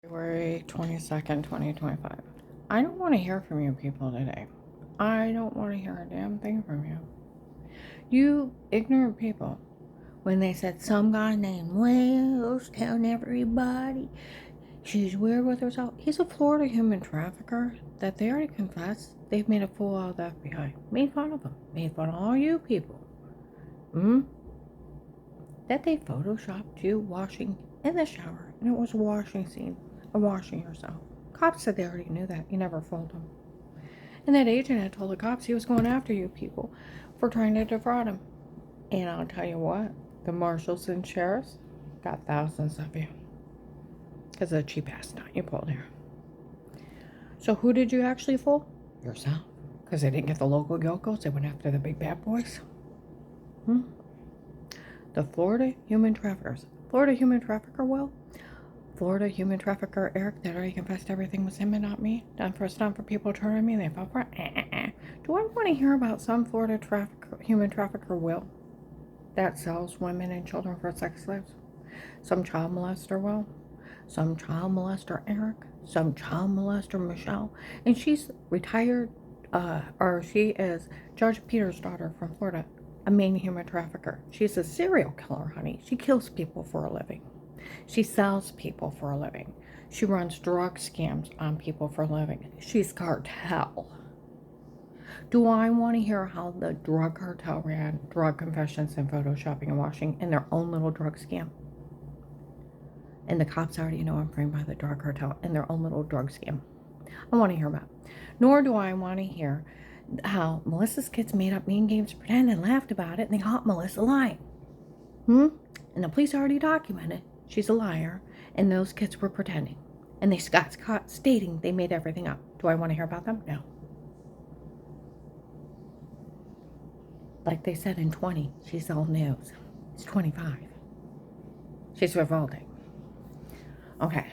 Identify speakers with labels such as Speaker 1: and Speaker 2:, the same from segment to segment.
Speaker 1: February 22nd, 2025. I don't want to hear from you people today. I don't want to hear a damn thing from you. You ignorant people. When they said some guy named Wells telling everybody she's weird with herself. He's a Florida human trafficker that they already confessed. They've made a fool out of the FBI. Made fun of him. Made fun of all you people. That they photoshopped you washing in the shower. And it was a washing scene of washing yourself. Cops said they already knew that. You never fooled them. And that agent had told the cops he was going after you people for trying to defraud him. And I'll tell you what, the marshals and sheriffs got thousands of you. Because of the cheap ass stunt you pulled here. So who did you actually fool? Yourself. Because they didn't get the local yokels, they went after the big bad boys. The Florida human traffickers. Florida human trafficker, Will? Florida human trafficker Eric that already confessed everything was him and not me. Done for a stunt for people turning me and they fell for it. Do I want to hear about some Florida human trafficker Will that sells women and children for sex slaves? Some child molester Will? Some child molester Eric? Some child molester Michelle? And she's retired, or she is Judge Peter's daughter from Florida, a main human trafficker. She's a serial killer, honey. She kills people for a living. She sells people for a living. She runs drug scams on people for a living. She's cartel. Do I want to hear how the drug cartel ran drug confessions and photoshopping and washing in their own little drug scam? And the cops already know I'm framed by the drug cartel in their own little drug scam. I want to hear about it. Nor do I want to hear how Melissa's kids made up mean games, pretended and laughed about it, and they caught Melissa lying. And the police already documented she's a liar, and those kids were pretending. And they got caught stating they made everything up. Do I want to hear about them? No. Like they said in 20, she's old news. It's 25. She's revolting. Okay.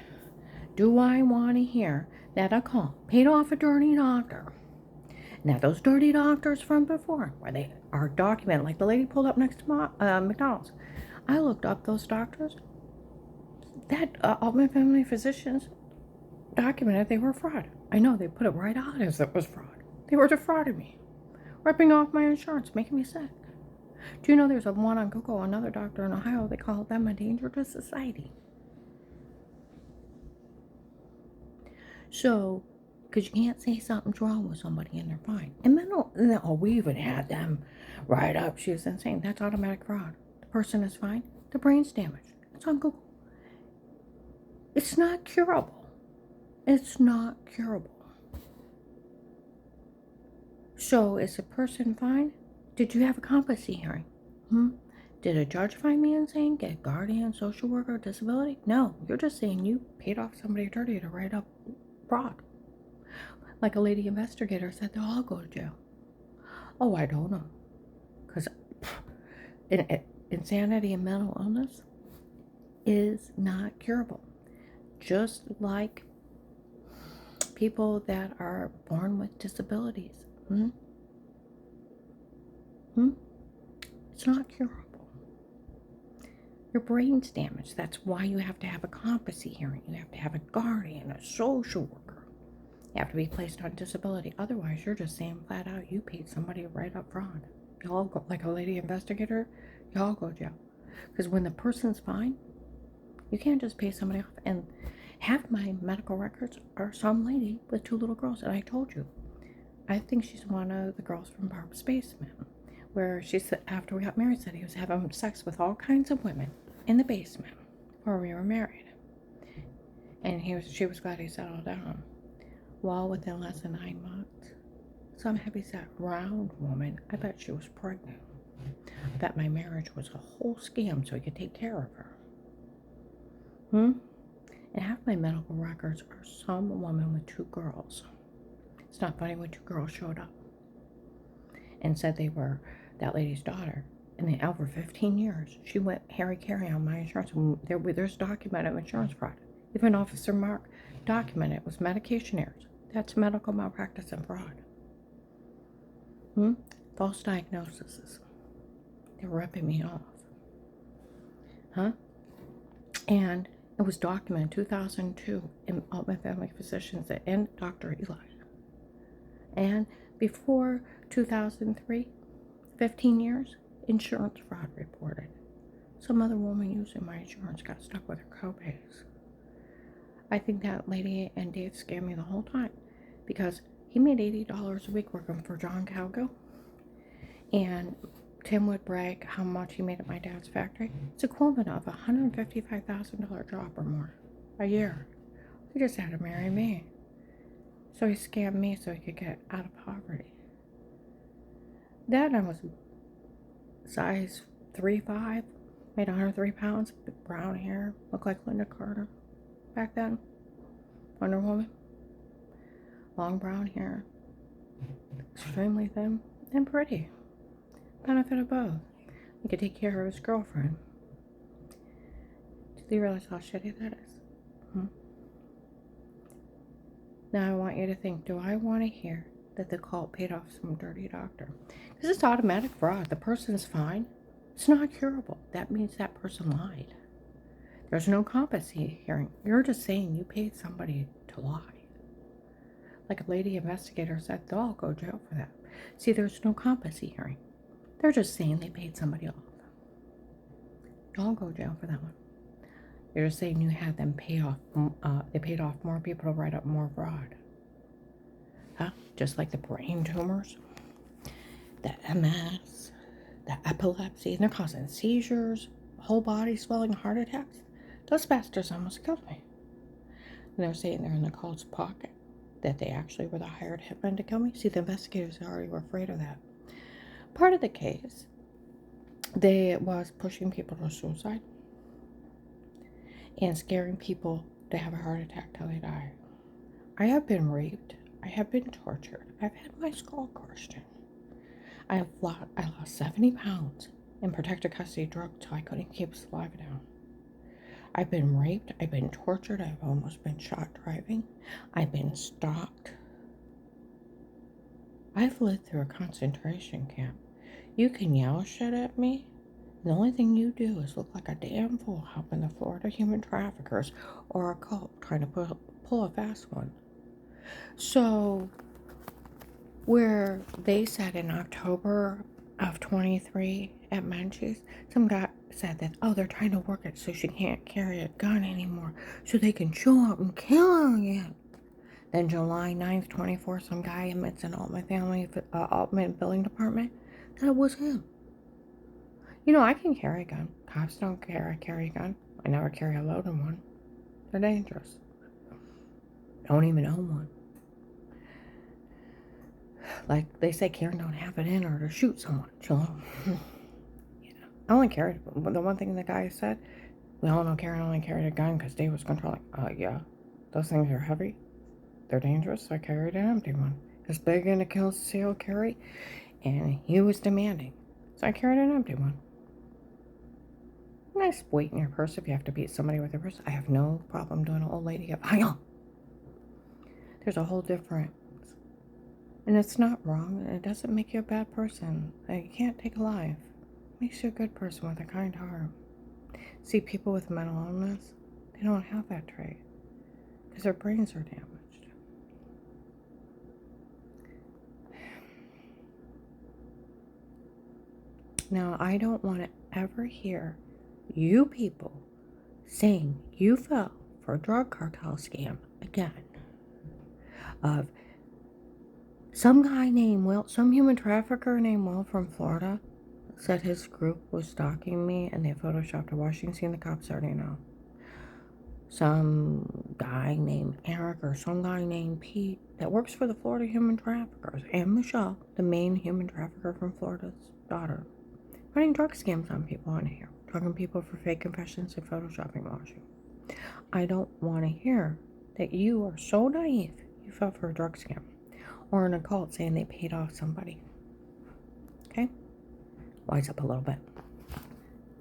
Speaker 1: Do I want to hear that a call paid off a dirty doctor? Now, those dirty doctors from before, where they are documented, like the lady pulled up next to McDonald's. I looked up those doctors. That Altman Family Physicians documented they were fraud. I know, they put it right out as it was fraud. They were defrauding me, ripping off my insurance, making me sick. Do you know there's one on Google, another doctor in Ohio, they call them a danger to society? So, because you can't say something's wrong with somebody and they're fine. And we even had them right up. She was insane. That's automatic fraud. The person is fine. The brain's damaged. It's on Google. It's not curable. It's not curable. So, is the person fine? Did you have a competency hearing? Did a judge find me insane? Get guardian, social worker, disability? No, you're just saying you paid off somebody dirty to write up fraud. Like a lady investigator said, they'll all go to jail. Oh, I don't know. Because insanity and mental illness is not curable. Just like people that are born with disabilities. It's not curable. Your brain's damaged. That's why you have to have a competency hearing. You have to have a guardian, a social worker. You have to be placed on disability. Otherwise, you're just saying flat out you paid somebody to write up fraud. Y'all go, like a lady investigator, y'all go to jail. Because when the person's fine, you can't just pay somebody off. And half my medical records are some lady with 2 little girls. And I told you, I think she's one of the girls from Barb's Basement, where she said after we got married, said he was having sex with all kinds of women in the basement before we were married. And she was glad he settled down. Well, within less than 9 months, some heavyset round woman, I bet she was pregnant. I bet my marriage was a whole scam so he could take care of her. And half my medical records are some woman with 2 girls. It's not funny when 2 girls showed up and said they were that lady's daughter. And then over 15 years, she went Harry-Carry on my insurance. There's documented insurance fraud. Even Officer Mark documented it was medication errors. That's medical malpractice and fraud. False diagnoses. They're ripping me off. And It was documented in 2002 in Altman Family Physicians and Dr. Eli. And before 2003, 15 years, insurance fraud reported. Some other woman using my insurance got stuck with her copays. I think that lady and Dave scammed me the whole time because he made $80 a week working for John Calgo. And Tim would brag how much he made at my dad's factory. It's equivalent of a $155,000 job or more a year. He just had to marry me. So he scammed me so he could get out of poverty. Then I was size 3'5", made 103 pounds, brown hair, looked like Linda Carter. Back then, Wonder Woman, long brown hair, extremely thin and pretty. Benefit of both. He could take care of his girlfriend. Do you realize how shitty that is? Now I want you to think, do I want to hear that the cult paid off some dirty doctor? Because it's automatic fraud. The person's fine. It's not curable. That means that person lied. There's no competency hearing. You're just saying you paid somebody to lie. Like a lady investigator said, they'll all go to jail for that. See, there's no competency hearing. They're just saying they paid somebody off. You'll all go to jail for that one. You're just saying you had them pay off. They paid off more people to write up more fraud. Huh? Just like the brain tumors, the MS, the epilepsy, and they're causing seizures, whole body swelling, heart attacks. Those bastards almost killed me. And they're saying they're in the cult's pocket, that they actually were the hired hitmen to kill me. See, the investigators already were afraid of that. Part of the case, they was pushing people to suicide and scaring people to have a heart attack till they die. I have been raped. I have been tortured. I've had my skull crushed in. I lost 70 pounds in protective custody drugs till I couldn't keep saliva down. I've been raped. I've been tortured. I've almost been shot driving. I've been stalked. I've lived through a concentration camp. You can yell shit at me. The only thing you do is look like a damn fool helping the Florida human traffickers or a cult trying to pull a fast one. So, where they said in October of 23 at Menchie's, some guy said that, oh, they're trying to work it so she can't carry a gun anymore, so they can show up and kill her again. Then July 9th, 24, some guy admits in Altman Building Department that it was him. You know, I can carry a gun. Cops don't care I carry a gun. I never carry a loaded one. They're dangerous. Don't even own one. Like they say, Karen don't have it in her to shoot someone. I only carried, the one thing the guy said, we all know Karen only carried a gun because Dave was controlling. Yeah, those things are heavy. They're dangerous, so I carried an empty one. It's big and to kill conceal carry, and he was demanding. So I carried an empty one. Nice weight in your purse if you have to beat somebody with your purse. I have no problem doing an old lady up. There's a whole difference. And it's not wrong, and it doesn't make you a bad person. You can't take a life. It makes you a good person with a kind heart. See, people with mental illness, they don't have that trait because their brains are damaged. Now, I don't want to ever hear you people saying you fell for a drug cartel scam again of some guy named Will, some human trafficker named Will from Florida said his group was stalking me and they photoshopped a washing scene. The cops already know. Some guy named Eric or some guy named Pete that works for the Florida human traffickers and Michelle, the main human trafficker from Florida's daughter, running drug scams on people on here, drugging people for fake confessions and photoshopping washing. I don't want to hear that you are so naive you fell for a drug scam or an occult saying they paid off somebody. Okay? Wise up a little bit.